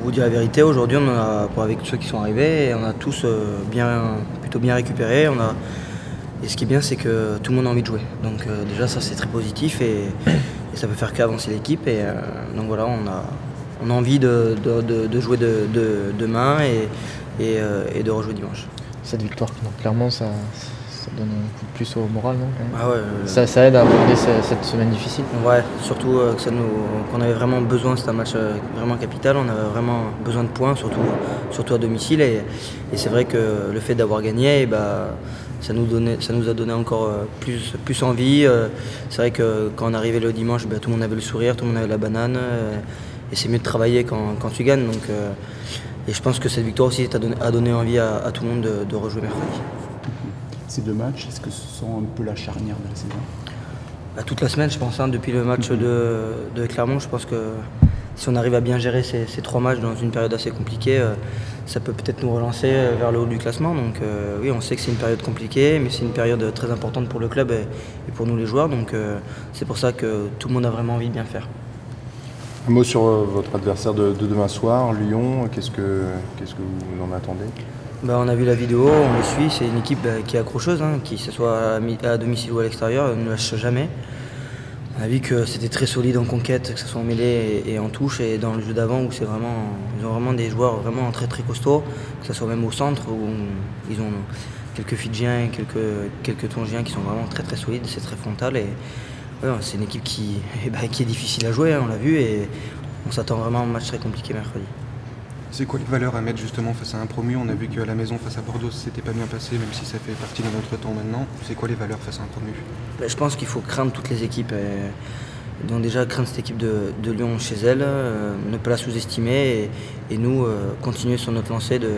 vous dire la vérité, aujourd'hui, avec ceux qui sont arrivés, on a tous plutôt bien récupéré. Et ce qui est bien, c'est que tout le monde a envie de jouer. Donc déjà, ça c'est très positif et ça peut faire qu'avancer l'équipe. Donc voilà, on a envie de jouer demain et de rejouer dimanche. Cette victoire, donc, clairement, ça donne un coup de plus au moral, non quand même. Ah ouais, ça aide à aborder cette semaine difficile. Ouais, surtout qu'on avait vraiment besoin, c'était un match vraiment capital, on avait vraiment besoin de points, surtout à domicile. Et c'est vrai que le fait d'avoir gagné, ça nous a donné encore plus envie. C'est vrai que quand on arrivait le dimanche, tout le monde avait le sourire, tout le monde avait la banane. Et c'est mieux de travailler quand tu gagnes. Et je pense que cette victoire aussi a donné envie à tout le monde de rejouer mercredi. Ces deux matchs, est-ce que ce sont un peu la charnière de la saison? Toute la semaine, je pense, depuis le match de Clermont, je pense que si on arrive à bien gérer ces 3 matchs dans une période assez compliquée, ça peut peut-être nous relancer vers le haut du classement. Donc oui, on sait que c'est une période compliquée, mais c'est une période très importante pour le club et pour nous les joueurs. Donc c'est pour ça que tout le monde a vraiment envie de bien faire. Un mot sur votre adversaire de demain soir, Lyon. Qu'est-ce que vous en attendez? On a vu la vidéo, on les suit, c'est une équipe qui est accrocheuse, que ce soit à domicile ou à l'extérieur, elle ne lâche jamais. On a vu que c'était très solide en conquête, que ce soit en mêlée et en touche, et dans le jeu d'avant où ils ont vraiment des joueurs vraiment très très costauds, que ce soit même au centre où ils ont quelques Fidjiens, quelques Tongiens qui sont vraiment très très solides, c'est très frontal et ouais, c'est une équipe qui est difficile à jouer, on l'a vu, et on s'attend vraiment à un match très compliqué mercredi. C'est quoi les valeurs à mettre justement face à un promu? On a vu qu'à la maison face à Bordeaux, c'était pas bien passé, même si ça fait partie de notre temps maintenant. C'est quoi les valeurs face à un promu? Je pense qu'il faut craindre toutes les équipes. Donc déjà craindre cette équipe de Lyon chez elle, ne pas la sous-estimer et nous continuer sur notre lancée de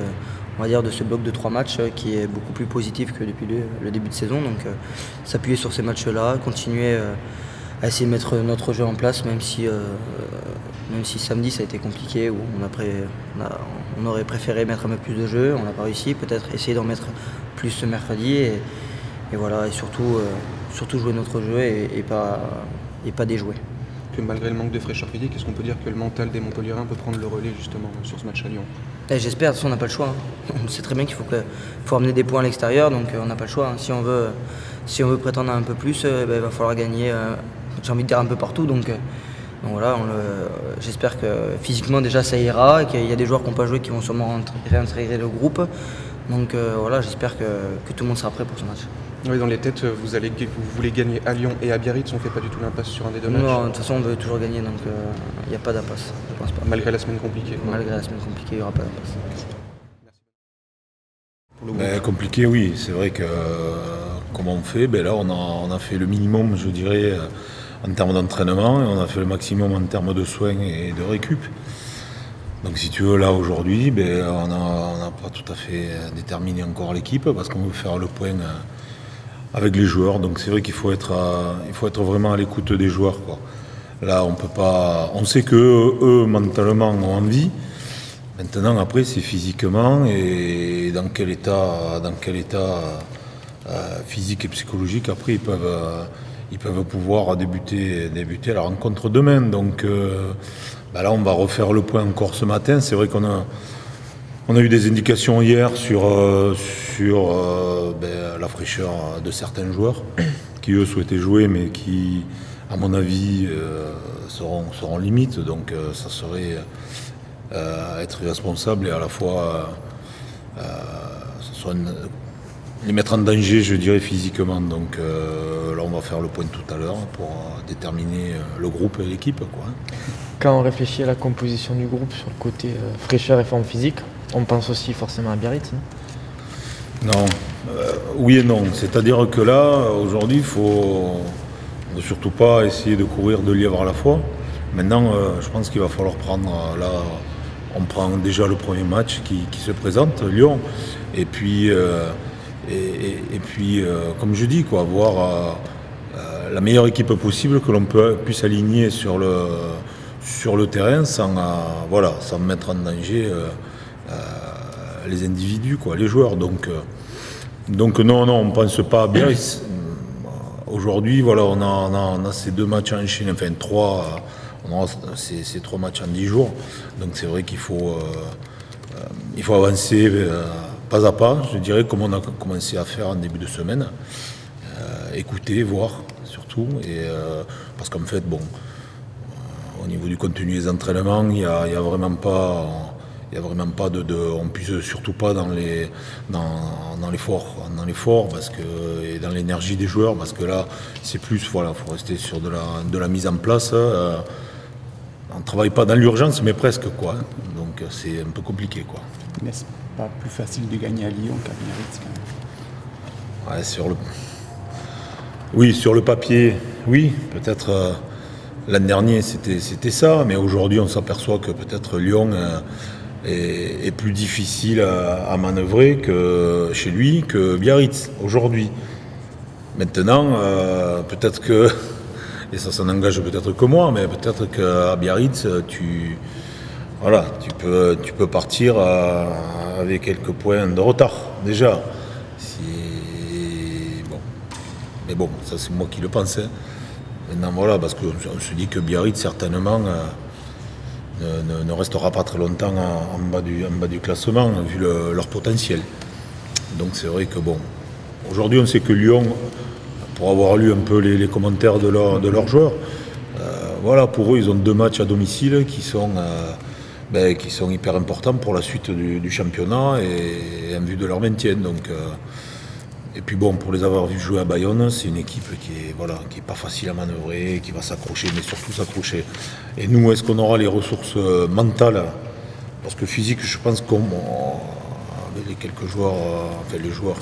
ce bloc de 3 matchs qui est beaucoup plus positif que depuis le début de saison. Donc s'appuyer sur ces matchs-là, continuer à essayer de mettre notre jeu en place, même si samedi ça a été compliqué, où on aurait préféré mettre un peu plus de jeu, on n'a pas réussi, peut-être essayer d'en mettre plus ce mercredi et voilà, et surtout jouer notre jeu et pas déjouer. Que malgré le manque de fraîcheur physique, est-ce qu'on peut dire que le mental des Montpelliérains peut prendre le relais justement sur ce match à Lyon? J'espère, de toute façon on n'a pas le choix. On sait très bien qu'il faut amener des points à l'extérieur, donc on n'a pas le choix. Si on veut prétendre un peu plus, il va falloir gagner, j'ai envie de dire un peu partout. Donc voilà, j'espère que physiquement déjà ça ira, et qu'il y a des joueurs qui n'ont pas joué qui vont sûrement réintégrer le groupe. Donc voilà, j'espère que tout le monde sera prêt pour ce match. Oui, dans les têtes, vous voulez gagner à Lyon et à Biarritz, on ne fait pas du tout l'impasse sur un des deux matchs? Non, de toute façon on veut toujours gagner, donc il n'y a pas d'impasse, je pense pas. Malgré la semaine compliquée? Malgré la semaine compliquée, il n'y aura pas d'impasse. Compliqué, oui. C'est vrai que comment on fait? Là, on a fait le minimum, je dirais, en termes d'entraînement, et on a fait le maximum en termes de soins et de récup. Donc si tu veux, là aujourd'hui, on n'a pas tout à fait déterminé encore l'équipe parce qu'on veut faire le point avec les joueurs. Donc c'est vrai qu'il faut être vraiment à l'écoute des joueurs, quoi. Là, on peut pas. On sait que eux mentalement ont envie. Maintenant, après, c'est physiquement et dans quel état physique et psychologique après ils peuvent pouvoir débuter la rencontre demain. Donc là, on va refaire le point encore ce matin. C'est vrai qu'on a eu des indications hier sur la fraîcheur de certains joueurs qui, eux, souhaitaient jouer, mais qui, à mon avis, seront limites. Donc ça serait être irresponsable et à la fois les mettre en danger, je dirais, physiquement. Donc là, on va faire le point tout à l'heure pour déterminer le groupe et l'équipe, quoi. Quand on réfléchit à la composition du groupe sur le côté fraîcheur et forme physique, on pense aussi forcément à Biarritz, non? Non, oui et non. C'est-à-dire que là, aujourd'hui, il faut ne surtout pas essayer de courir 2 lièvres à la fois. Maintenant, je pense qu'il va falloir prendre, là, on prend déjà le premier match qui se présente, Lyon, et puis, comme je dis, quoi, voir la meilleure équipe possible que l'on puisse aligner sur le terrain sans mettre en danger les individus, quoi, les joueurs. Donc non, on ne pense pas à Biarritz. Aujourd'hui, voilà, on a ces 2 matchs enchaînés, enfin 3 on aura ces 3 matchs en 10 jours. Donc c'est vrai qu'il faut avancer pas à pas, je dirais, comme on a commencé à faire en début de semaine. Écouter, voir surtout. Parce qu'en fait, au niveau du contenu des entraînements, il n'y a vraiment pas... on puise surtout pas dans l'effort parce que et dans l'énergie des joueurs, parce que là c'est plus faut rester sur de la mise en place. On ne travaille pas dans l'urgence mais presque quoi. Donc c'est un peu compliqué quoi. N'est-ce pas plus facile de gagner à Lyon qu'à Biarritz quand même? Ouais, sur le papier, oui, peut-être l'an dernier c'était ça, mais aujourd'hui on s'aperçoit que peut-être Lyon est plus difficile à manœuvrer que chez lui, que Biarritz aujourd'hui. Maintenant, peut-être que, et ça n'engage peut-être que moi, mais peut-être qu'à Biarritz, tu peux partir avec quelques points de retard déjà. Mais bon, ça c'est moi qui le pense. Hein. Maintenant voilà, parce qu'on se dit que Biarritz certainement ne restera pas très longtemps en bas du classement vu leur potentiel. Donc c'est vrai que aujourd'hui on sait que Lyon, pour avoir lu un peu les commentaires de leurs joueurs, pour eux ils ont 2 matchs à domicile qui sont hyper importants pour la suite du championnat et en vue de leur maintien. Donc, et puis pour les avoir vus jouer à Bayonne, c'est une équipe qui est pas facile à manœuvrer, qui va s'accrocher, mais surtout s'accrocher. Et nous, est-ce qu'on aura les ressources mentales? Parce que physique, je pense qu'avec les quelques joueurs, les joueurs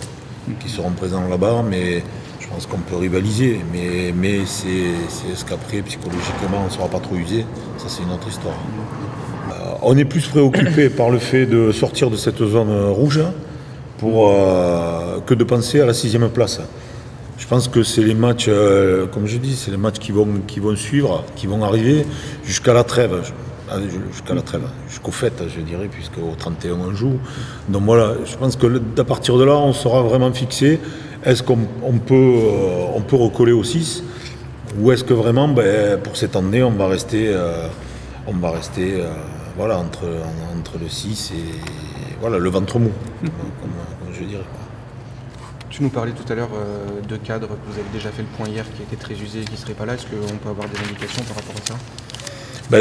qui seront présents là-bas, mais je pense qu'on peut rivaliser. Mais c'est ce qu'après, psychologiquement, on ne sera pas trop usé. Ça, c'est une autre histoire. On est plus préoccupé par le fait de sortir de cette zone rouge que de penser à la 6e place. Je pense que c'est les matchs, comme je dis, c'est les matchs qui vont suivre, qui vont arriver jusqu'à la trêve. Jusqu'aux fêtes, je dirais, puisqu'au 31 on joue. Donc voilà, je pense que à partir de là, on sera vraiment fixé. Est-ce qu'on peut recoller au 6 ou est-ce que vraiment, pour cette année, on va rester entre le 6 et le ventre mou, comme je dirais. Tu nous parlais tout à l'heure de cadres, que vous avez déjà fait le point hier, qui était très usé et qui ne serait pas là. Est-ce qu'on peut avoir des indications par rapport à ça?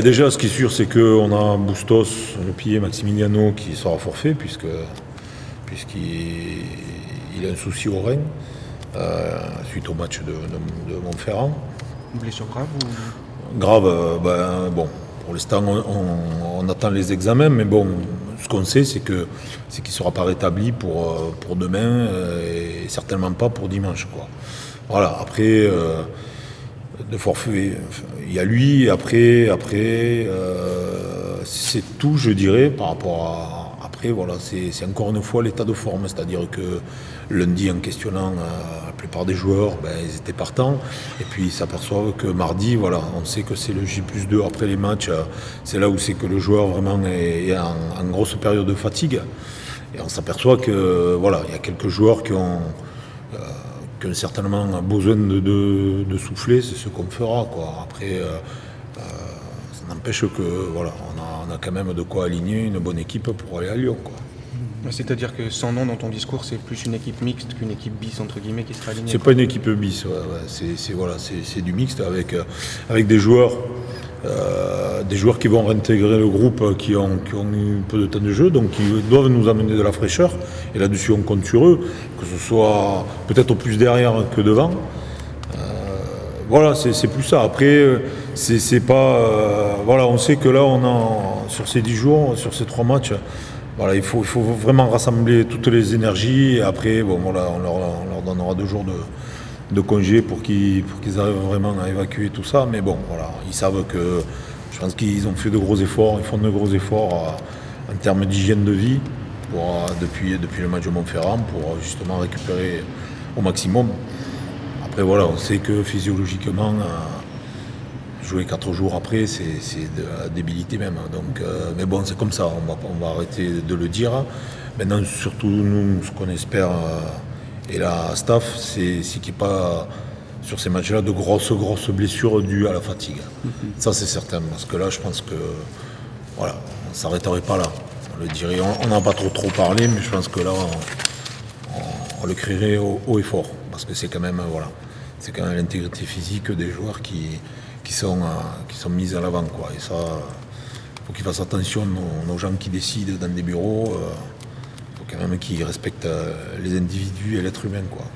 Déjà, ce qui est sûr, c'est qu'on a Bustos, le pilier Maximiliano, qui sera forfait, puisqu'il a un souci au rein, suite au match de Montferrand. Une blessure grave ou... Grave, pour l'instant, on attend les examens, mais ce qu'on sait, c'est qu'il ne sera pas rétabli pour demain et certainement pas pour dimanche, quoi. Voilà, après, de forfait, il y a lui, et après c'est tout, je dirais, par rapport à... Après, c'est encore une fois l'état de forme, c'est-à-dire que lundi, en questionnant la plupart des joueurs, ils étaient partants, et puis ils s'aperçoivent que mardi, on sait que c'est le J+2 après les matchs, c'est là où c'est que le joueur vraiment est en grosse période de fatigue, et on s'aperçoit que il y a quelques joueurs qui ont certainement besoin de souffler, c'est ce qu'on fera, quoi. Après, ça n'empêche que on a quand même de quoi aligner une bonne équipe pour aller à Lyon, quoi. C'est-à-dire que sans nom dans ton discours, c'est plus une équipe mixte qu'une équipe bis entre guillemets qui sera alignée. C'est pas une équipe bis, c'est du mixte avec des joueurs qui vont réintégrer le groupe, qui ont eu peu de temps de jeu, donc qui doivent nous amener de la fraîcheur. Et là-dessus, on compte sur eux, que ce soit peut-être plus derrière que devant. C'est plus ça. Après, c'est pas. On sait que là, sur ces 10 jours, sur ces 3 matchs, il faut vraiment rassembler toutes les énergies. Et après, on leur donnera 2 jours de congé pour qu'ils arrivent vraiment à évacuer tout ça. Mais ils savent que je pense qu'ils ont fait de gros efforts. Ils font de gros efforts en termes d'hygiène de vie depuis le match de Montferrand pour justement récupérer au maximum. Après, on sait que physiologiquement, jouer 4 jours après, c'est de la débilité même. Donc, mais c'est comme ça, on va arrêter de le dire. Maintenant, surtout, nous, ce qu'on espère, et la staff, c'est qu'il n'y ait pas sur ces matchs-là de grosses blessures dues à la fatigue. Ça c'est certain, parce que là je pense que voilà, on ne s'arrêterait pas là. On le dirait, on n'en a pas trop parlé, mais je pense que là on le crierait haut et fort, parce que c'est quand même voilà, c'est quand même l'intégrité physique des joueurs qui sont mis à l'avant, quoi. Et ça, faut qu'ils fassent attention, nos gens qui décident dans des bureaux, faut quand même qu'ils respectent les individus et l'être humain, quoi.